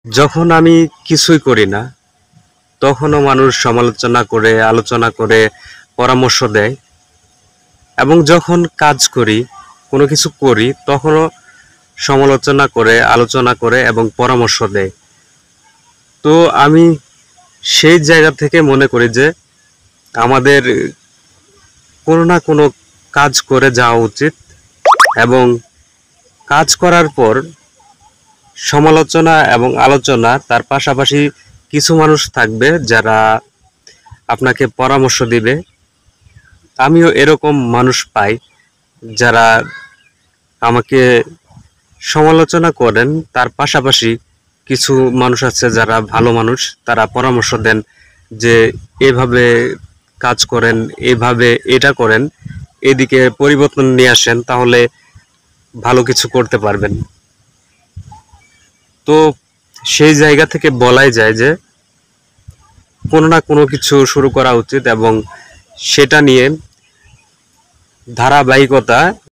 যখন আমি কিছুই করি না তখনও মানুষ সমালোচনা করে, আলোচনা করে, পরামর্শ দেয়। এবং যখন কাজ করি, কোনো কিছু করি, তখনও সমালোচনা করে, আলোচনা করে এবং পরামর্শ দেয়। তো আমি সেই জায়গা থেকে মনে করি যে আমাদের কোনো না কোনো কাজ করে যাওয়া উচিত, এবং কাজ করার পর সমালোচনা এবং আলোচনা তার পাশাপাশি কিছু মানুষ থাকবে যারা আপনাকে পরামর্শ দিবে। আমিও এরকম মানুষ পাই যারা আমাকে সমালোচনা করেন, তার পাশাপাশি কিছু মানুষ আছে যারা ভালো মানুষ, তারা পরামর্শ দেন যে এভাবে কাজ করেন, এভাবে এটা করেন, এদিকে পরিবর্তন নিয়ে আসেন, তাহলে ভালো কিছু করতে পারবেন। তো সেই জায়গা থেকে বলাই যায় যে কোনো না কোনো কিছু শুরু করা উচিত এবং সেটা নিয়ে ধারাবাহিকতা